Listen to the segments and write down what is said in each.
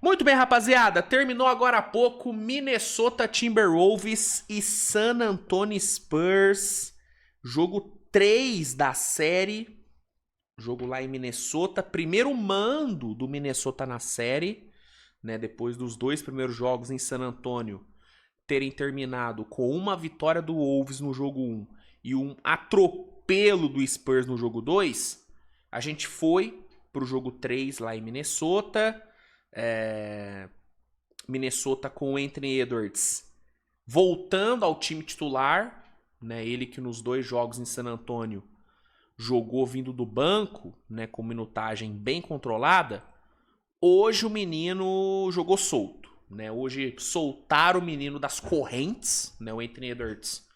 Muito bem, rapaziada. Terminou agora há pouco Minnesota Timberwolves e San Antonio Spurs. Jogo 3 da série. Jogo lá em Minnesota. Primeiro mando do Minnesota na série, né? Depois dos dois primeiros jogos em San Antonio terem terminado com uma vitória do Wolves no jogo 1 e um atropelo do Spurs no jogo 2, a gente foi pro jogo 3 lá em Minnesota. Minnesota com o Anthony Edwards voltando ao time titular, né? Ele que nos dois jogos em San Antonio jogou vindo do banco, né? Com minutagem bem controlada. Hoje o menino jogou solto, né? Hoje soltaram o menino das correntes, né? O Anthony Edwards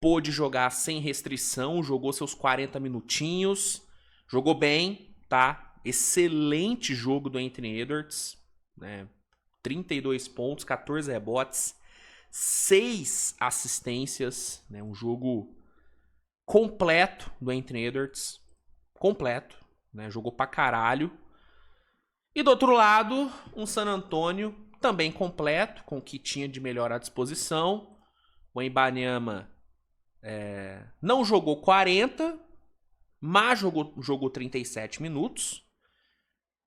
pôde jogar sem restrição, jogou seus 40 minutinhos, jogou bem, tá? Excelente jogo do Anthony Edwards, né? 32 pontos, 14 rebotes, 6 assistências, né? Um jogo completo do Anthony Edwards, completo, né? Jogou pra caralho. E do outro lado, um San Antonio também completo, com o que tinha de melhor à disposição. O Wembanyama não jogou 40, mas jogou 37 minutos.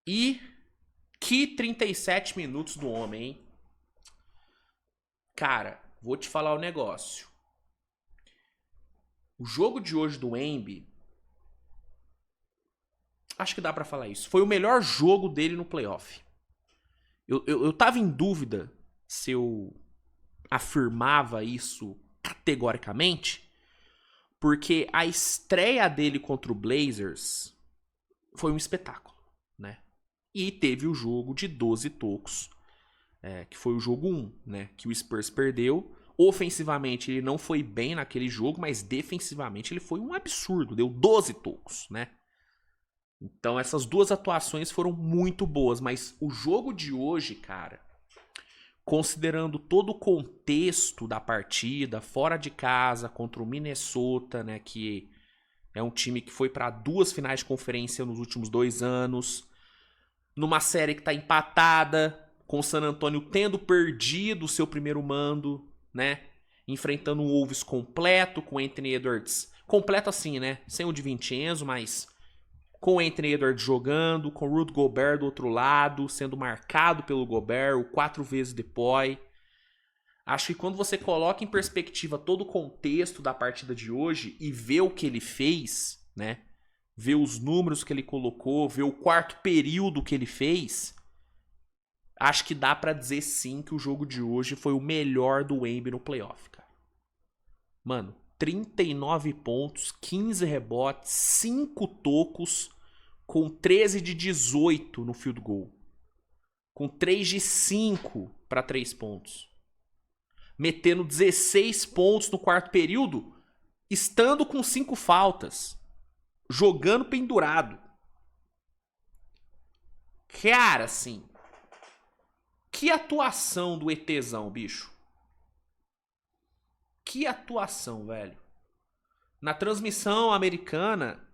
E que 37 minutos do homem, hein? Cara, vou te falar o negócio. O jogo de hoje do Wemby, acho que dá pra falar isso, foi o melhor jogo dele no playoff. Eu tava em dúvida se eu afirmava isso categoricamente, porque a estreia dele contra o Blazers foi um espetáculo, né? E teve o jogo de 12 tocos, que foi o jogo 1, né? Que o Spurs perdeu. Ofensivamente ele não foi bem naquele jogo, mas defensivamente ele foi um absurdo, deu 12 tocos, né? Então essas duas atuações foram muito boas, mas o jogo de hoje, cara, considerando todo o contexto da partida, fora de casa, contra o Minnesota, né, que é um time que foi para 2 finais de conferência nos últimos 2 anos, numa série que tá empatada, com o San Antonio tendo perdido o seu primeiro mando, né, enfrentando um Wolves completo, com o Anthony Edwards, completo assim, né, sem o DiVincenzo, mas com o Anthony Edwards jogando, com o Rudy Gobert do outro lado, sendo marcado pelo Gobert, o 4 vezes depois. Acho que quando você coloca em perspectiva todo o contexto da partida de hoje e vê o que ele fez, né? Vê os números que ele colocou, vê o quarto período que ele fez, acho que dá pra dizer sim que o jogo de hoje foi o melhor do Wemby no playoff, cara. Mano, 39 pontos, 15 rebotes, 5 tocos, com 13 de 18 no field goal. Com 3 de 5 para 3 pontos. Metendo 16 pontos no quarto período, estando com 5 faltas. Jogando pendurado. Cara, assim, que atuação do ETzão, bicho. Que atuação, velho. Na transmissão americana,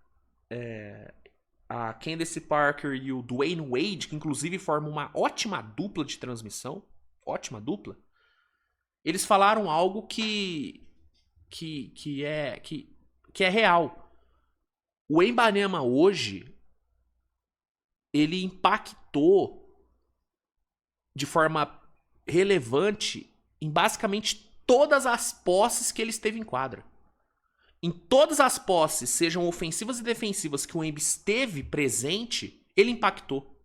a Candace Parker e o Dwayne Wade, que inclusive formam uma ótima dupla de transmissão, ótima dupla, eles falaram algo que é real. O Wembanyama hoje, ele impactou de forma relevante em basicamente todas as posses que ele esteve em quadra. Em todas as posses, sejam ofensivas e defensivas, que o Wemby esteve presente, ele impactou,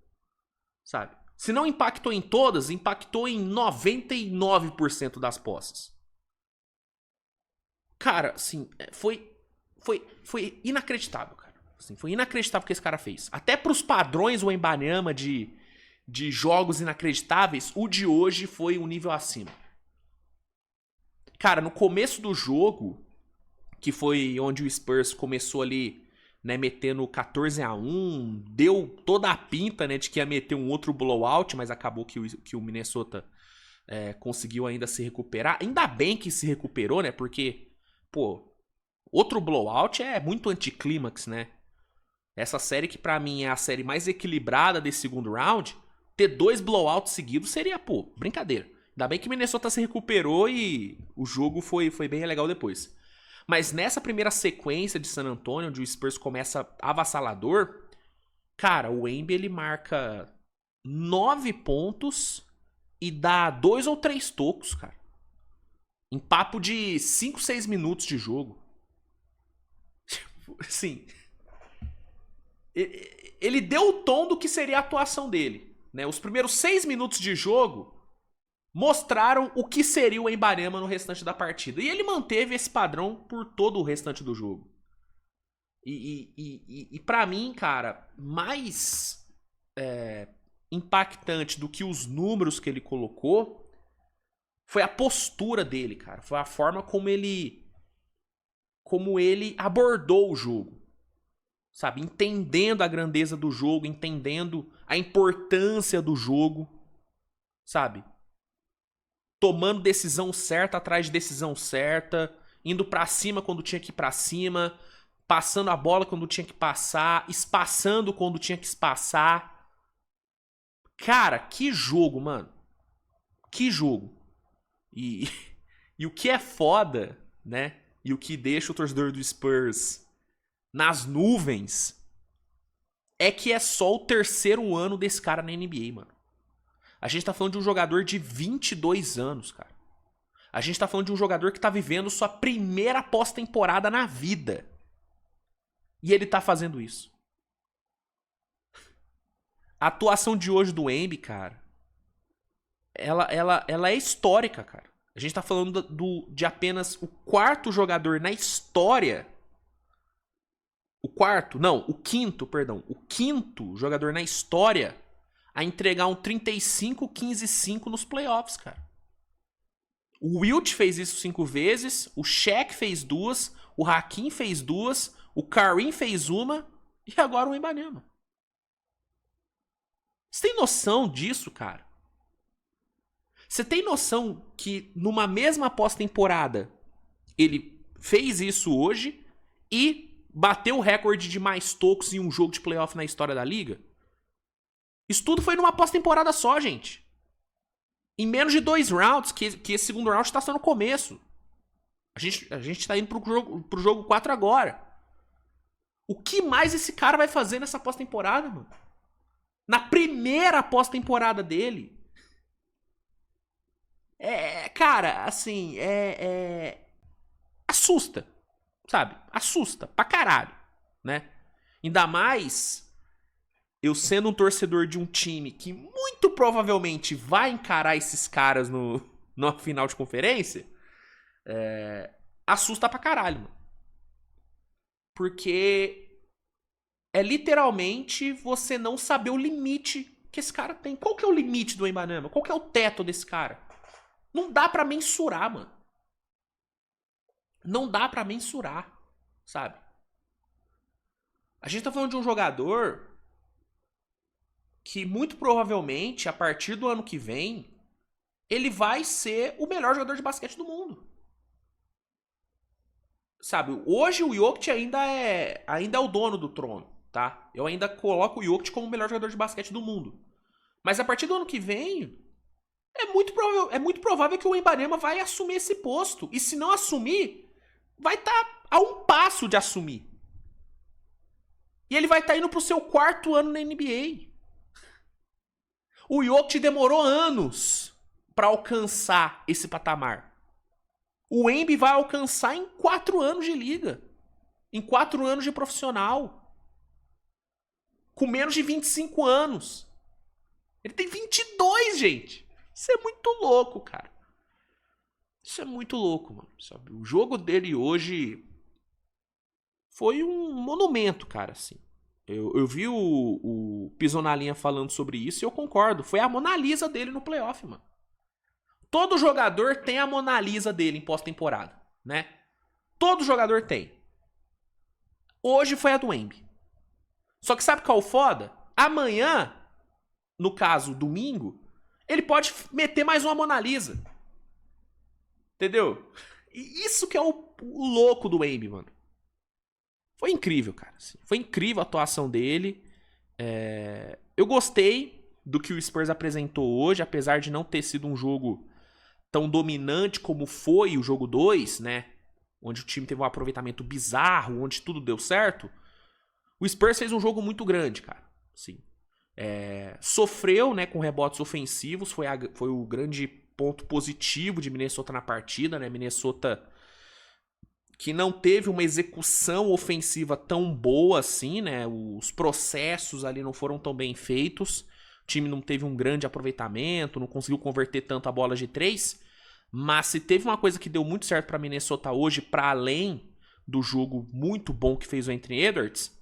sabe? Se não impactou em todas, impactou em 99% das posses. Cara, assim, foi inacreditável, cara. Assim, foi inacreditável o que esse cara fez. Até pros padrões o Wembanyama de jogos inacreditáveis, o de hoje foi um nível acima. Cara, no começo do jogo, que foi onde o Spurs começou ali, né, metendo 14-1, deu toda a pinta, né, de que ia meter um outro blowout, mas acabou que o Minnesota conseguiu ainda se recuperar. Ainda bem que se recuperou, né, porque, pô, outro blowout é muito anticlímax, né? Essa série que pra mim é a série mais equilibrada desse segundo round, ter 2 blowouts seguidos seria, pô, brincadeira. Ainda bem que Minnesota se recuperou e o jogo foi bem legal depois. Mas nessa primeira sequência de San Antonio, onde o Spurs começa avassalador, cara, o Embiid ele marca 9 pontos e dá 2 ou 3 tocos, cara. Em papo de 5, 6 minutos de jogo. Assim, ele deu o tom do que seria a atuação dele, né? Os primeiros 6 minutos de jogo mostraram o que seria o Wembanyama no restante da partida. E ele manteve esse padrão por todo o restante do jogo. E pra mim, cara, mais impactante do que os números que ele colocou foi a postura dele, cara. Foi a forma como ele abordou o jogo. Sabe? Entendendo a grandeza do jogo, entendendo a importância do jogo. Sabe? Tomando decisão certa atrás de decisão certa, indo pra cima quando tinha que ir pra cima, passando a bola quando tinha que passar, espaçando quando tinha que espaçar. Cara, que jogo, mano. Que jogo. E o que é foda, né? E o que deixa o torcedor do Spurs nas nuvens é que é só o terceiro ano desse cara na NBA, mano. A gente tá falando de um jogador de 22 anos, cara. A gente tá falando de um jogador que tá vivendo sua primeira pós-temporada na vida. E ele tá fazendo isso. A atuação de hoje do Embiid, cara, ela é histórica, cara. A gente tá falando de apenas o quarto jogador na história. O quinto jogador na história a entregar um 35-15-5 nos playoffs, cara. O Wilt fez isso 5 vezes, o Shaq fez 2, o Hakim fez 2, o Kareem fez 1 e agora o Wembanyama. Você tem noção disso, cara? Você tem noção que numa mesma pós-temporada ele fez isso hoje e bateu o recorde de mais tocos em um jogo de playoff na história da liga? Isso tudo foi numa pós-temporada só, gente. Em menos de 2 rounds, que esse segundo round está só no começo. A gente tá indo pro jogo 4 agora. O que mais esse cara vai fazer nessa pós-temporada, mano? Na primeira pós-temporada dele. Cara, assim, assusta, sabe? Assusta pra caralho, né? Ainda mais eu sendo um torcedor de um time que muito provavelmente vai encarar esses caras no final de conferência, assusta pra caralho, mano. Porque é literalmente você não saber o limite que esse cara tem. Qual que é o limite do Wembanyama? Qual que é o teto desse cara? Não dá pra mensurar, mano. Não dá pra mensurar, sabe? A gente tá falando de um jogador que muito provavelmente, a partir do ano que vem, ele vai ser o melhor jogador de basquete do mundo. Sabe, hoje o Jokic ainda é o dono do trono, tá? Eu ainda coloco o Jokic como o melhor jogador de basquete do mundo. Mas a partir do ano que vem, é muito provável que o Wembanyama vai assumir esse posto. E se não assumir, vai estar a um passo de assumir. E ele vai estar indo pro seu 4º ano na NBA. O Jokic demorou anos para alcançar esse patamar. O Embiid vai alcançar em 4 anos de liga. Em 4 anos de profissional. Com menos de 25 anos. Ele tem 22, gente. Isso é muito louco, cara. Isso é muito louco, mano. Sabe? O jogo dele hoje foi um monumento, cara, assim. Eu vi o Pisonalinha falando sobre isso e eu concordo. Foi a Mona Lisa dele no playoff, mano. Todo jogador tem a Mona Lisa dele em pós-temporada, né? Todo jogador tem. Hoje foi a do Embiid. Só que sabe qual é o foda? Amanhã, no caso, domingo, ele pode meter mais uma Mona Lisa. Entendeu? E isso que é o louco do Embiid, mano. Foi incrível, cara. Foi incrível a atuação dele. Eu gostei. do que o Spurs apresentou hoje, apesar de não ter sido um jogo tão dominante como foi o jogo 2, né? Onde o time teve um aproveitamento bizarro, onde tudo deu certo. O Spurs fez um jogo muito grande, cara. Sim. Sofreu, né, com rebotes ofensivos, foi o grande ponto positivo de Minnesota na partida, né? Minnesota que não teve uma execução ofensiva tão boa assim, né? Os processos ali não foram tão bem feitos. O time não teve um grande aproveitamento, não conseguiu converter tanto a bola de 3. Mas se teve uma coisa que deu muito certo para Minnesota hoje, para além do jogo muito bom que fez o Anthony Edwards,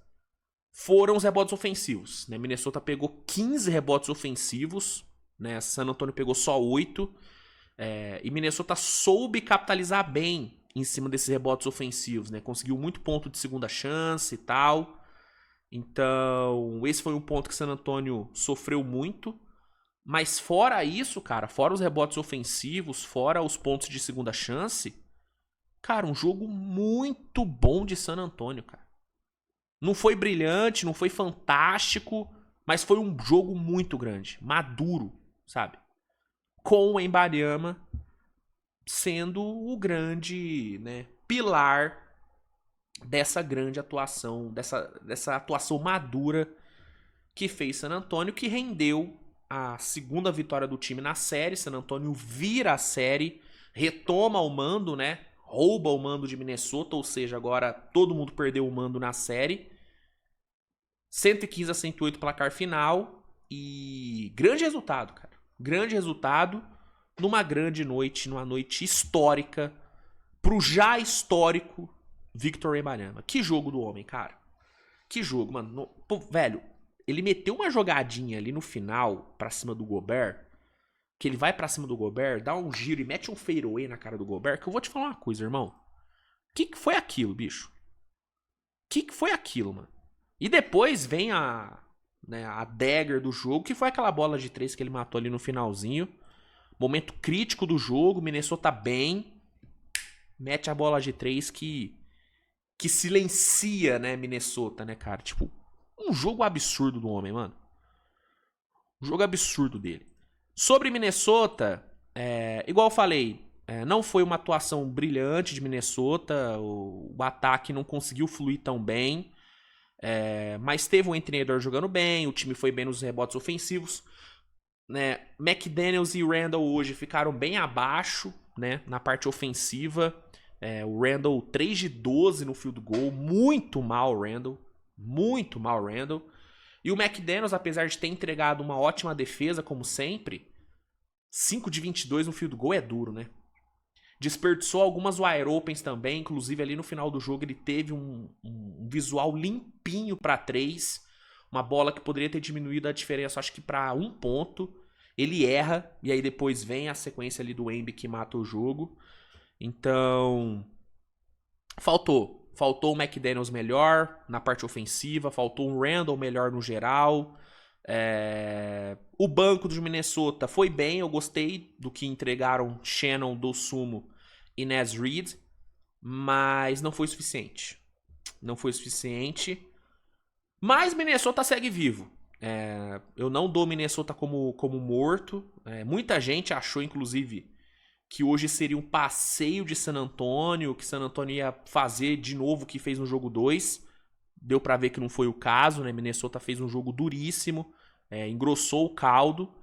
foram os rebotes ofensivos, né? Minnesota pegou 15 rebotes ofensivos, né? San Antonio pegou só 8. E Minnesota soube capitalizar bem em cima desses rebotes ofensivos, né? Conseguiu muito ponto de segunda chance e tal. Então, esse foi um ponto que San Antonio sofreu muito. Mas fora isso, cara, fora os rebotes ofensivos, fora os pontos de segunda chance, cara, um jogo muito bom de San Antonio, cara. Não foi brilhante, não foi fantástico, mas foi um jogo muito grande, maduro, sabe? Com o Wembanyama sendo o grande, né, pilar dessa grande atuação, dessa atuação madura que fez San Antonio, que rendeu a segunda vitória do time na série. San Antonio vira a série, retoma o mando, né? Rouba o mando de Minnesota, ou seja, agora todo mundo perdeu o mando na série. 115-108 placar final e grande resultado, cara. Grande resultado numa grande noite, numa noite histórica pro já histórico Victor Wembanyama. Que jogo do homem, cara. Que jogo, mano. Pô, velho, ele meteu uma jogadinha ali no final pra cima do Gobert, que ele vai pra cima do Gobert, dá um giro e mete um fadeaway na cara do Gobert, que eu vou te falar uma coisa, irmão. O que foi aquilo, bicho? O que foi aquilo, mano? E depois vem a dagger do jogo, que foi aquela bola de 3 que ele matou ali no finalzinho. Momento crítico do jogo, Minnesota bem. Mete a bola de 3 que silencia, né, Minnesota, né, cara? Tipo, um jogo absurdo do homem, mano. Um jogo absurdo dele. Sobre Minnesota, igual eu falei, não foi uma atuação brilhante de Minnesota. O ataque não conseguiu fluir tão bem. Mas teve o Anthony Edwards jogando bem, o time foi bem nos rebotes ofensivos, né? McDaniels e Randall hoje ficaram bem abaixo, né, na parte ofensiva. O Randall 3 de 12 no field goal, muito mal o Randall, muito mal o Randall. E o McDaniels, apesar de ter entregado uma ótima defesa, como sempre, 5 de 22 no field goal é duro, né? Desperdiçou algumas wide opens também, inclusive ali no final do jogo ele teve um visual limpinho para 3, uma bola que poderia ter diminuído a diferença, acho que para 1 ponto. Ele erra, e aí depois vem a sequência ali do Wemby que mata o jogo. Então, faltou o McDaniels melhor na parte ofensiva, faltou um Randall melhor no geral. O banco do Minnesota foi bem, eu gostei do que entregaram Shannon, Dosunmu e Naz Reid, mas não foi suficiente. Não foi suficiente. Mas Minnesota segue vivo. Eu não dou Minnesota como morto. Muita gente achou, inclusive, que hoje seria um passeio de San Antonio, que San Antonio ia fazer de novo o que fez no jogo 2. Deu pra ver que não foi o caso, né? Minnesota fez um jogo duríssimo, engrossou o caldo,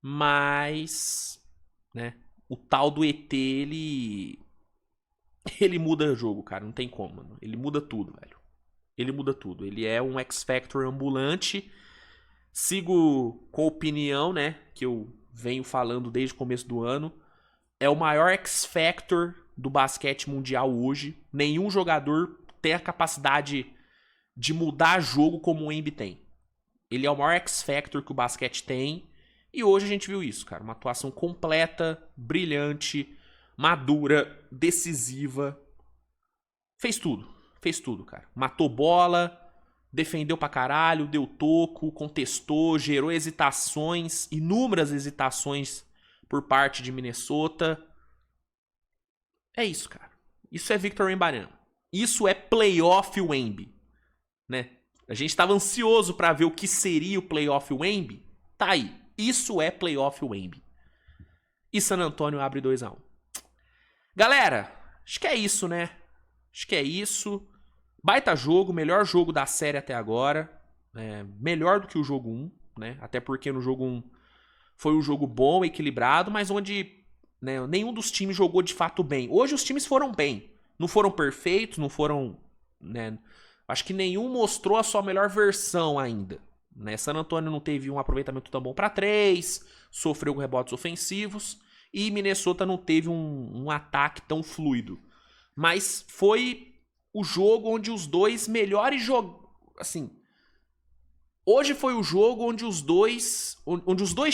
mas, né, o tal do ET, ele muda o jogo, cara, não tem como, mano. Ele muda tudo, velho. Ele muda tudo. Ele é um X-Factor ambulante. Sigo com a opinião, né, que eu venho falando desde o começo do ano. É o maior X-Factor do basquete mundial hoje. Nenhum jogador tem a capacidade de mudar jogo como o Embiid tem. Ele é o maior X-Factor que o basquete tem. E hoje a gente viu isso, cara. Uma atuação completa, brilhante, madura, decisiva. Fez tudo, cara. Matou bola, defendeu pra caralho, deu toco, contestou, gerou hesitações, inúmeras hesitações por parte de Minnesota. É isso, cara. Isso é Victor Wembanyama. Isso é playoff Wemby, né? A gente estava ansioso para ver o que seria o playoff Wemby. Tá aí. Isso é playoff Wemby. E San Antonio abre 2-1. Galera, acho que é isso, né? Acho que é isso. Baita jogo, melhor jogo da série até agora. Melhor do que o jogo 1, né? Até porque no jogo 1 foi um jogo bom, equilibrado, mas onde, né, nenhum dos times jogou de fato bem. Hoje os times foram bem. Não foram perfeitos, não foram... Né, acho que nenhum mostrou a sua melhor versão ainda. Né? San Antonio não teve um aproveitamento tão bom para 3, sofreu com rebotes ofensivos, e Minnesota não teve um ataque tão fluido. Mas foi o jogo onde os dois melhores jogos... Assim, hoje foi o jogo onde os dois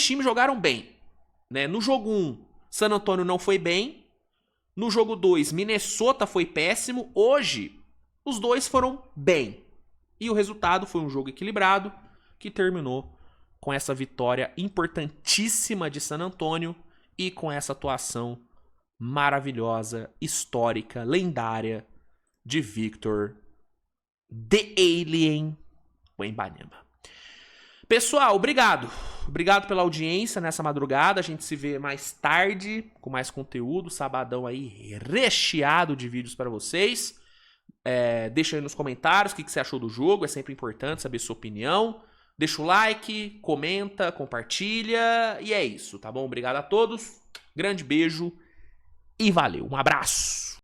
times jogaram bem. Né? No jogo 1, San Antonio não foi bem. No jogo 2, Minnesota foi péssimo. Hoje, os dois foram bem. E o resultado foi um jogo equilibrado que terminou com essa vitória importantíssima de San Antonio e com essa atuação maravilhosa, histórica, lendária de Victor The Alien Wembanyama. Pessoal, obrigado. Obrigado pela audiência nessa madrugada. A gente se vê mais tarde com mais conteúdo. Sabadão aí recheado de vídeos para vocês. Deixa aí nos comentários o que você achou do jogo. É sempre importante saber sua opinião. Deixa o like, comenta, compartilha. E é isso, tá bom? Obrigado a todos. Grande beijo e valeu. Um abraço.